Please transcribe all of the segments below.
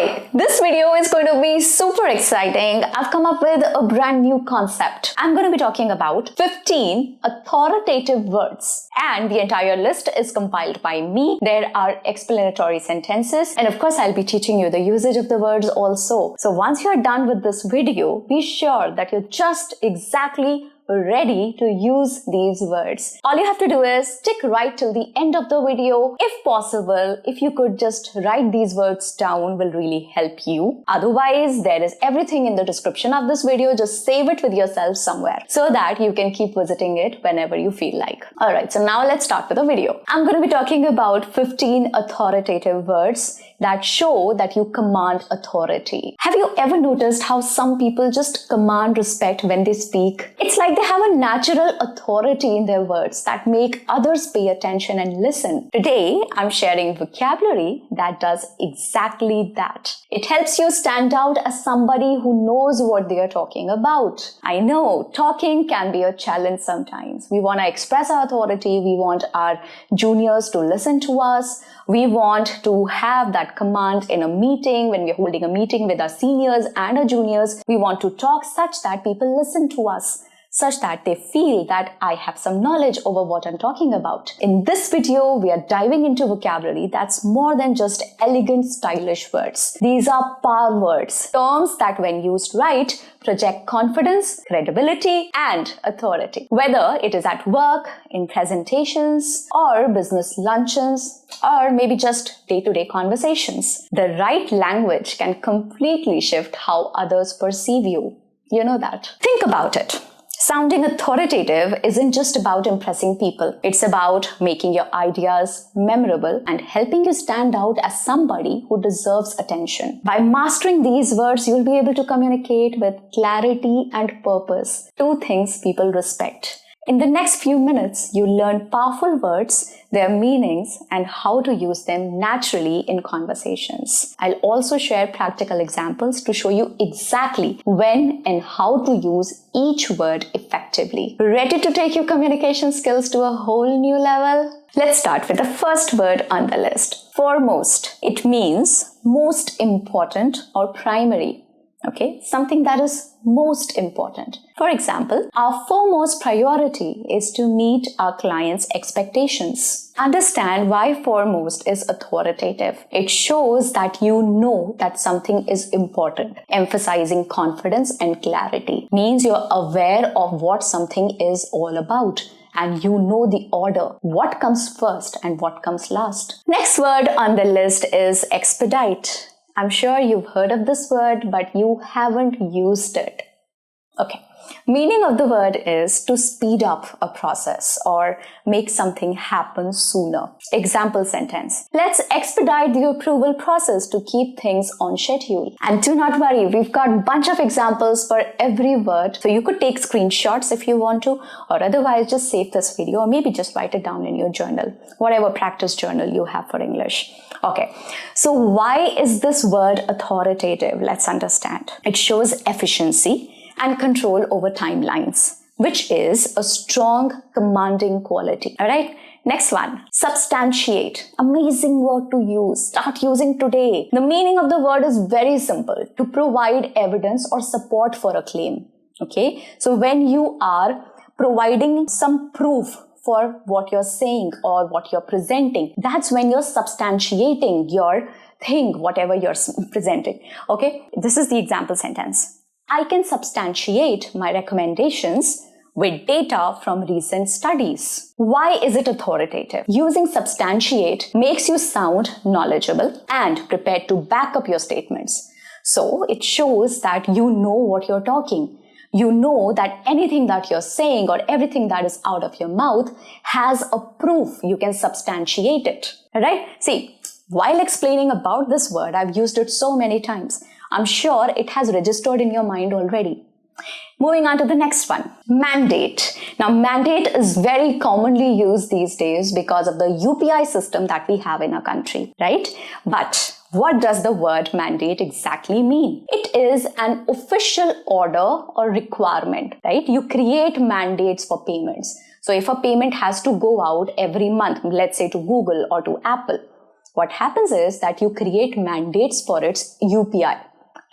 Hi, this video is going to be super exciting. I've come up with a brand new concept. I'm going to be talking about 15 authoritative words, and the entire list is compiled by me. There are explanatory sentences, and of course I'll be teaching you the usage of the words also. So once you're done with this video, be sure that you're just exactly ready to use these words. All you have to do is stick right till the end of the video. If possible, if you could just write these words down, will really help you. Otherwise, there is everything in the description of this video. Just save it with yourself somewhere so that you can keep visiting it whenever you feel like. Alright, so now let's start with the video. I'm going to be talking about 15 authoritative words that show that you command authority. Have you ever noticed how some people just command respect when they speak? It's like they have a natural authority in their words that make others pay attention and listen. Today, I'm sharing vocabulary that does exactly that. It helps you stand out as somebody who knows what they are talking about. I know, talking can be a challenge sometimes. We want to express our authority. We want our juniors to listen to us. We want to have that command in a meeting. When we're holding a meeting with our seniors and our juniors, we want to talk such that people listen to us, such that they feel that I have some knowledge over what I'm talking about. In this video, we are diving into vocabulary that's more than just elegant, stylish words. These are power words, terms that when used right, project confidence, credibility, and authority. Whether it is at work, in presentations, or business luncheons, or maybe just day-to-day conversations, the right language can completely shift how others perceive you. You know that. Think about it. Sounding authoritative isn't just about impressing people. It's about making your ideas memorable and helping you stand out as somebody who deserves attention. By mastering these words, you'll be able to communicate with clarity and purpose, two things people respect. In the next few minutes, you'll learn powerful words, their meanings, and how to use them naturally in conversations. I'll also share practical examples to show you exactly when and how to use each word effectively. Ready to take your communication skills to a whole new level? Let's start with the first word on the list. Foremost. It means most important or primary. Okay, something that is most important. For example, our foremost priority is to meet our clients' expectations. Understand why foremost is authoritative. It shows that you know that something is important. Emphasizing confidence and clarity means you're aware of what something is all about. And you know the order, what comes first and what comes last. Next word on the list is expedite. I'm sure you've heard of this word, but you haven't used it. Okay. Meaning of the word is to speed up a process or make something happen sooner. Example sentence. Let's expedite the approval process to keep things on schedule. And do not worry, we've got a bunch of examples for every word. So you could take screenshots if you want to, or otherwise just save this video or maybe just write it down in your journal, whatever practice journal you have for English. Okay, so why is this word authoritative? Let's understand. It shows efficiency and control over timelines, which is a strong commanding quality. All right. Next one, substantiate. Amazing word to use. Start using today. The meaning of the word is very simple: to provide evidence or support for a claim. Okay. So when you are providing some proof for what you're saying or what you're presenting, that's when you're substantiating your thing, whatever you're presenting. Okay. This is the example sentence. I can substantiate my recommendations with data from recent studies. Why is it authoritative? Using substantiate makes you sound knowledgeable and prepared to back up your statements. So it shows that you know what you're talking. You know that anything that you're saying or everything that is out of your mouth has a proof. You can substantiate it. Alright? See, while explaining about this word, I've used it so many times. I'm sure it has registered in your mind already. Moving on to the next one, mandate. Now, mandate is very commonly used these days because of the UPI system that we have in our country, right? But what does the word mandate exactly mean? It is an official order or requirement, right? You create mandates for payments. So if a payment has to go out every month, let's say to Google or to Apple, What happens is that you create mandates for its UPI,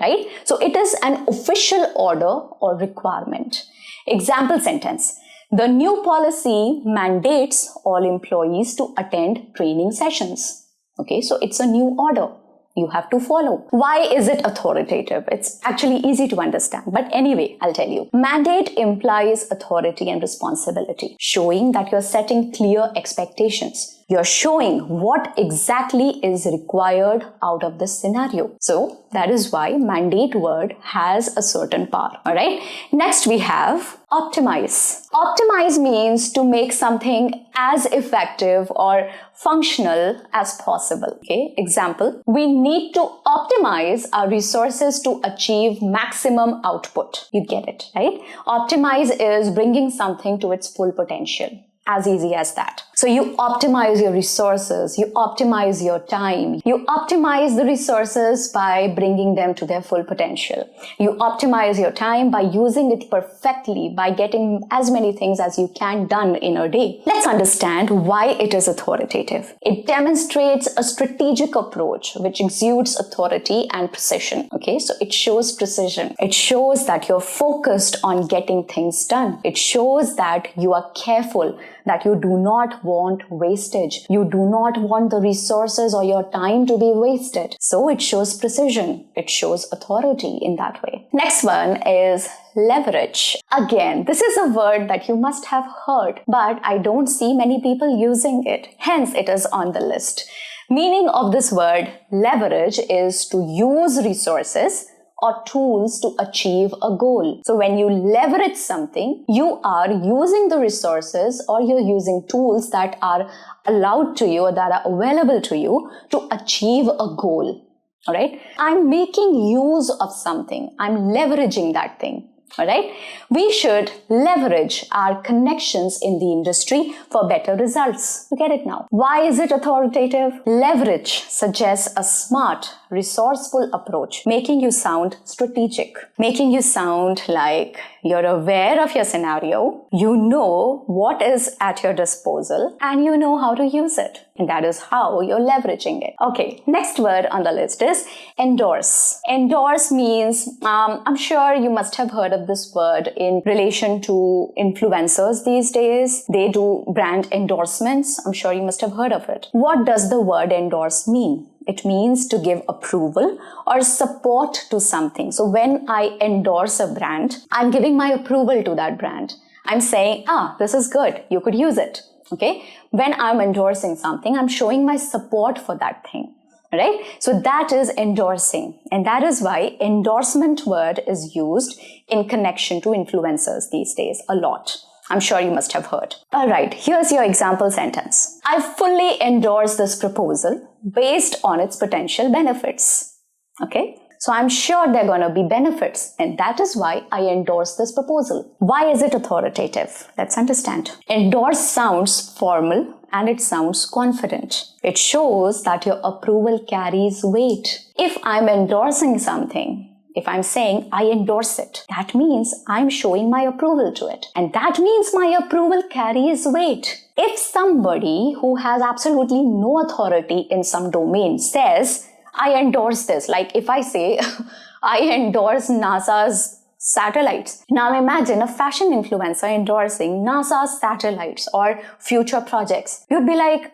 right? So it is an official order or requirement. Example sentence. The new policy mandates all employees to attend training sessions. Okay, so it's a new order. You have to follow. Why is it authoritative? It's actually easy to understand. But anyway, I'll tell you. Mandate implies authority and responsibility, showing that you're setting clear expectations. You're showing what exactly is required out of this scenario. So that is why mandate word has a certain power. All right. Next we have optimize. Optimize means to make something as effective or functional as possible. Okay. Example, we need to optimize our resources to achieve maximum output. You get it, right? Optimize is bringing something to its full potential. As easy as that. So you optimize your resources, you optimize your time, you optimize the resources by bringing them to their full potential. You optimize your time by using it perfectly, by getting as many things as you can done in a day. Let's understand why it is authoritative. It demonstrates a strategic approach which exudes authority and precision. Okay, so it shows precision. It shows that you're focused on getting things done. It shows that you are careful, that you do not want wastage. You do not want the resources or your time to be wasted. So it shows precision. It shows authority in that way. Next one is leverage. Again, this is a word that you must have heard, but I don't see many people using it. Hence, it is on the list. Meaning of this word, leverage, is to use resources or tools to achieve a goal. So when you leverage something, you are using the resources or you're using tools that are allowed to you or that are available to you to achieve a goal. All right. I'm making use of something. I'm leveraging that thing. All right. We should leverage our connections in the industry for better results. You get it now. Why is it authoritative? Leverage suggests a smart, resourceful approach, making you sound strategic, making you sound like you're aware of your scenario, you know what is at your disposal, and you know how to use it. And that is how you're leveraging it. Okay, next word on the list is endorse. Endorse means, I'm sure you must have heard of this word in relation to influencers these days. They do brand endorsements. I'm sure you must have heard of it. What does the word endorse mean? It means to give approval or support to something. So when I endorse a brand, I'm giving my approval to that brand. I'm saying, this is good. You could use it. Okay. When I'm endorsing something, I'm showing my support for that thing. Right? So that is endorsing. And that is why endorsement word is used in connection to influencers these days a lot. I'm sure you must have heard. All right, here's your example sentence. I fully endorse this proposal based on its potential benefits. Okay, so I'm sure there are going to be benefits, and that is why I endorse this proposal. Why is it authoritative? Let's understand. Endorse sounds formal and it sounds confident. It shows that your approval carries weight. If I'm endorsing something, if I'm saying I endorse it, that means I'm showing my approval to it. And that means my approval carries weight. If somebody who has absolutely no authority in some domain says, I endorse this, like if I say, I endorse NASA's satellites. Now imagine a fashion influencer endorsing NASA's satellites or future projects. You'd be like,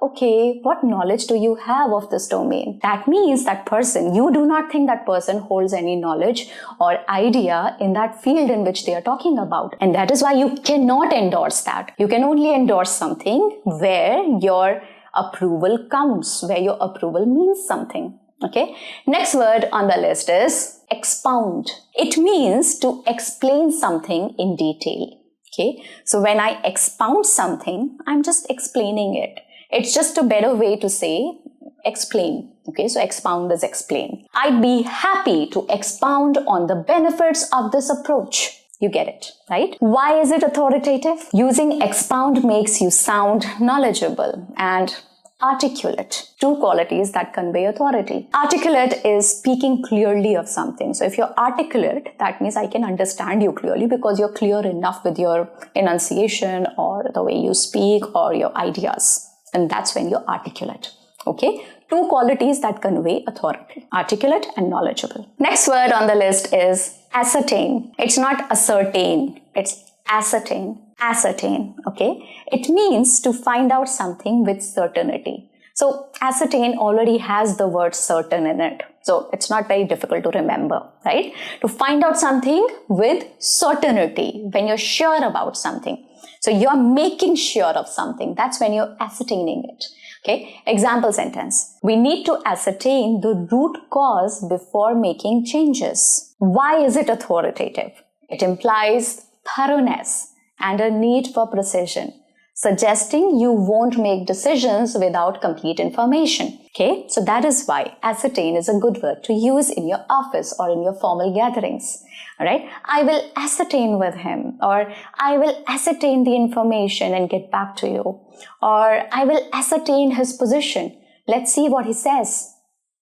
okay, what knowledge do you have of this domain? That means that person, you do not think that person holds any knowledge or idea in that field in which they are talking about. And that is why you cannot endorse that. You can only endorse something where your approval counts, where your approval means something. Okay. Next word on the list is expound. It means to explain something in detail. Okay. So when I expound something, I'm just explaining it. It's just a better way to say explain. Okay. So expound is explain. I'd be happy to expound on the benefits of this approach. You get it, right? Why is it authoritative? Using expound makes you sound knowledgeable and articulate. Two qualities that convey authority. Articulate is speaking clearly of something. So if you're articulate, that means I can understand you clearly because you're clear enough with your enunciation or the way you speak or your ideas. And that's when you're articulate. Okay, two qualities that convey authority: articulate and knowledgeable. Next word on the list is ascertain. It's not ascertain, it's ascertain. Ascertain, okay? It means to find out something with certainty. So ascertain already has the word certain in it. So it's not very difficult to remember, right? To find out something with certainty, when you're sure about something. So you're making sure of something. That's when you're ascertaining it. Okay, example sentence. We need to ascertain the root cause before making changes. Why is it authoritative? It implies thoroughness and a need for precision, suggesting you won't make decisions without complete information. Okay, so that is why ascertain is a good word to use in your office or in your formal gatherings. All right, I will ascertain with him, or I will ascertain the information and get back to you, or I will ascertain his position. Let's see what he says.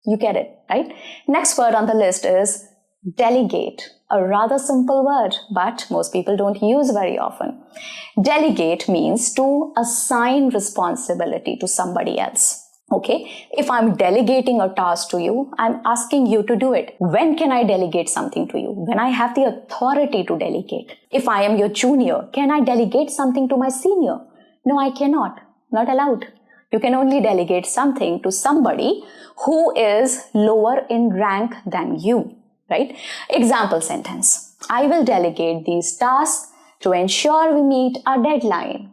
You get it, right? Next word on the list is delegate. A rather simple word, but most people don't use very often. Delegate means to assign responsibility to somebody else. Okay, if I'm delegating a task to you, I'm asking you to do it. When can I delegate something to you? When I have the authority to delegate. If I am your junior, can I delegate something to my senior? No, I cannot. Not allowed. You can only delegate something to somebody who is lower in rank than you, right? Example sentence. I will delegate these tasks to ensure we meet our deadline.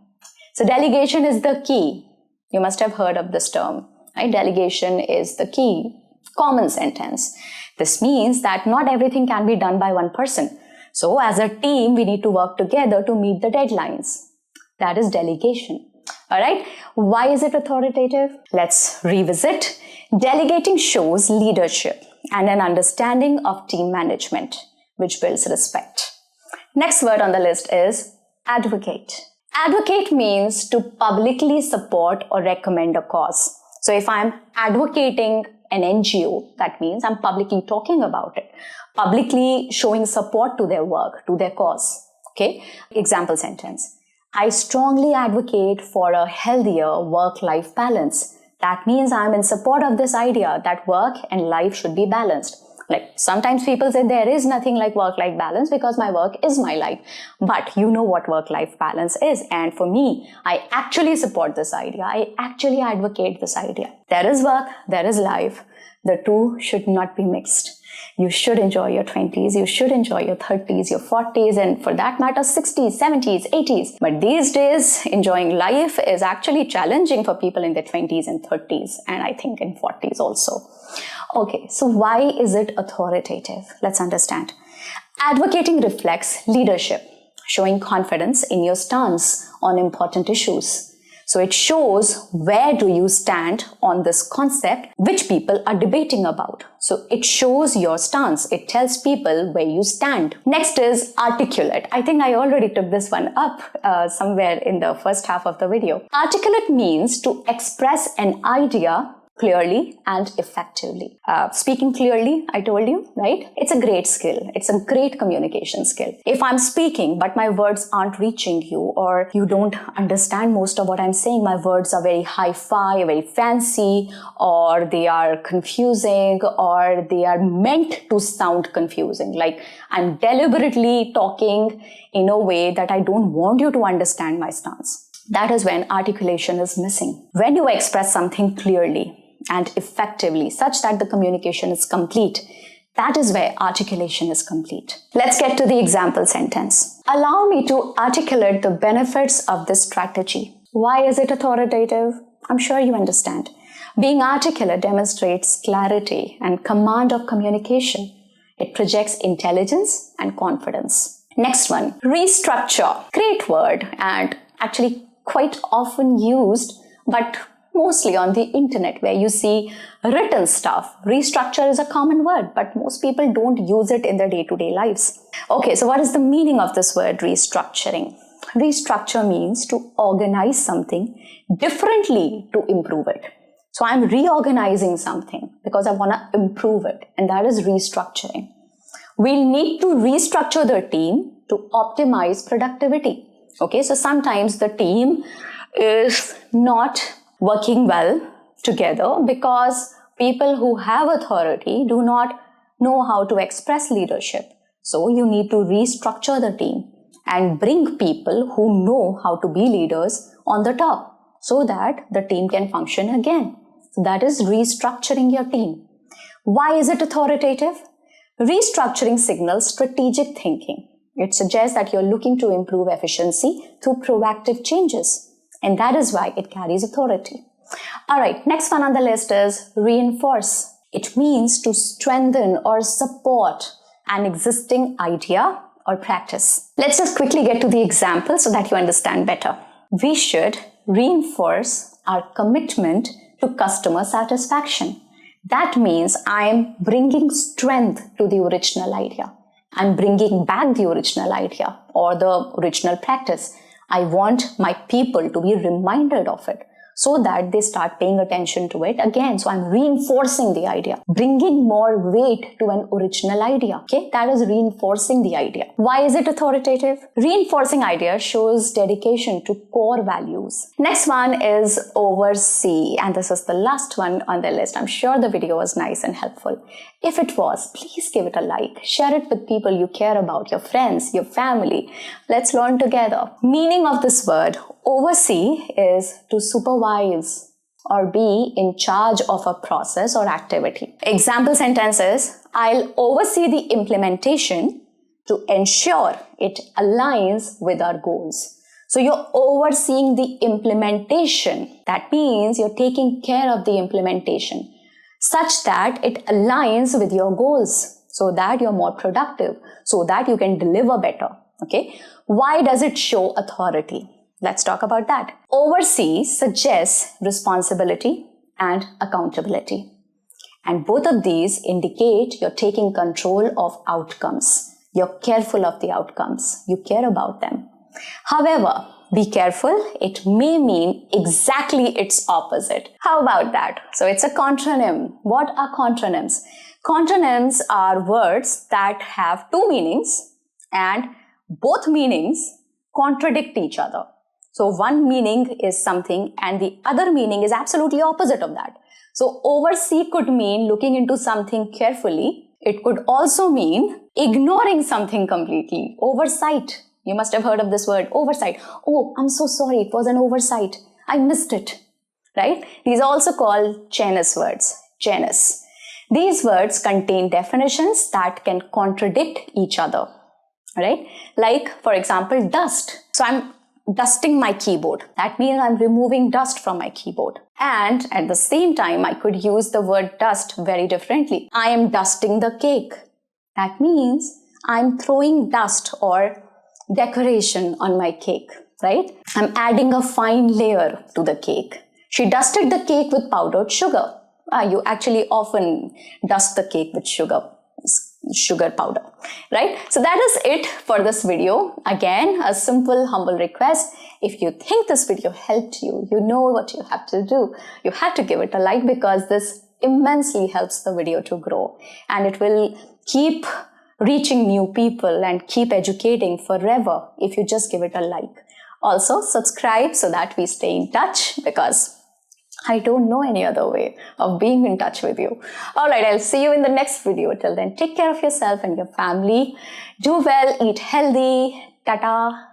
So delegation is the key. You must have heard of this term, right? Delegation is the key. Common sentence. This means that not everything can be done by one person. So as a team, we need to work together to meet the deadlines. That is delegation. All right. Why is it authoritative? Let's revisit. Delegating shows leadership and an understanding of team management, which builds respect. Next word on the list is advocate. Advocate means to publicly support or recommend a cause. So if I'm advocating an NGO, that means I'm publicly talking about it, publicly showing support to their work, to their cause. Okay. Example sentence. I strongly advocate for a healthier work-life balance. That means I'm in support of this idea that work and life should be balanced. Like sometimes people say there is nothing like work-life balance because my work is my life. But you know what work-life balance is. And for me, I actually support this idea. I actually advocate this idea. There is work, there is life. The two should not be mixed. You should enjoy your 20s, you should enjoy your 30s, your 40s, and for that matter, 60s, 70s, 80s. But these days, enjoying life is actually challenging for people in their 20s and 30s, and I think in 40s also. Okay, so why is it authoritative? Let's understand. Advocating reflects leadership, showing confidence in your stance on important issues. So it shows where do you stand on this concept which people are debating about. So it shows your stance. It tells people where you stand. Next is articulate. I think I already took this one up somewhere in the first half of the video. Articulate means to express an idea clearly and effectively. Speaking clearly, I told you, right? It's a great skill. It's a great communication skill. If I'm speaking, but my words aren't reaching you, or you don't understand most of what I'm saying, my words are very hi-fi, very fancy, or they are confusing, or they are meant to sound confusing. Like I'm deliberately talking in a way that I don't want you to understand my stance. That is when articulation is missing. When you express something clearly and effectively such that the communication is complete, that is where articulation is complete. Let's get to the example sentence. Allow me to articulate the benefits of this strategy. Why is it authoritative? I'm sure you understand. Being articulate demonstrates clarity and command of communication. It projects intelligence and confidence. Next one, restructure. Great word and actually quite often used, but mostly on the internet where you see written stuff. Restructure is a common word, but most people don't use it in their day-to-day lives. Okay, so what is the meaning of this word restructuring? Restructure means to organize something differently to improve it. So I'm reorganizing something because I want to improve it, and that is restructuring. We'll need to restructure the team to optimize productivity. Okay, so sometimes the team is not working well together because people who have authority do not know how to express leadership. So you need to restructure the team and bring people who know how to be leaders on the top so that the team can function again. So that is restructuring your team. Why is it authoritative? Restructuring signals strategic thinking. It suggests that you're looking to improve efficiency through proactive changes. And that is why it carries authority. Alright, next one on the list is reinforce. It means to strengthen or support an existing idea or practice. Let's just quickly get to the example so that you understand better. We should reinforce our commitment to customer satisfaction. That means I am bringing strength to the original idea. I'm bringing back the original idea or the original practice. I want my people to be reminded of it so that they start paying attention to it again. So I'm reinforcing the idea, bringing more weight to an original idea. Okay, that is reinforcing the idea. Why is it authoritative? Reinforcing idea shows dedication to core values. Next one is oversee, and this is the last one on the list. I'm sure the video was nice and helpful. If it was, please give it a like. Share it with people you care about, your friends, your family. Let's learn together. Meaning of this word, oversee, is to supervise or be in charge of a process or activity. Example sentences: I'll oversee the implementation to ensure it aligns with our goals. So you're overseeing the implementation. That means you're taking care of the implementation such that it aligns with your goals so that you're more productive, so that you can deliver better. Okay. Why does it show authority? Let's talk about that. Oversee suggests responsibility and accountability. And both of these indicate you're taking control of outcomes. You're careful of the outcomes. You care about them. However, be careful, it may mean exactly its opposite. How about that? So it's a contronym. What are contronyms? Contronyms are words that have two meanings and both meanings contradict each other. So one meaning is something and the other meaning is absolutely opposite of that. So oversee could mean looking into something carefully. It could also mean ignoring something completely. Oversight. You must have heard of this word, oversight. Oh, I'm so sorry. It was an oversight. I missed it. Right? These are also called genus words. Genus. These words contain definitions that can contradict each other. Right? Like, for example, dust. So I'm dusting my keyboard. That means I'm removing dust from my keyboard. And at the same time, I could use the word dust very differently. I am dusting the cake. That means I'm throwing dust or decoration on my cake, right? I'm adding a fine layer to the cake. She dusted the cake with powdered sugar. You actually often dust the cake with sugar powder, right? So that is it for this video. Again, a simple, humble request. If you think this video helped you, you know what you have to do. You have to give it a like because this immensely helps the video to grow and it will keep reaching new people and keep educating forever if you just give it a like. Also, subscribe so that we stay in touch because I don't know any other way of being in touch with you. Alright, I'll see you in the next video. Till then, take care of yourself and your family. Do well, eat healthy. Tata.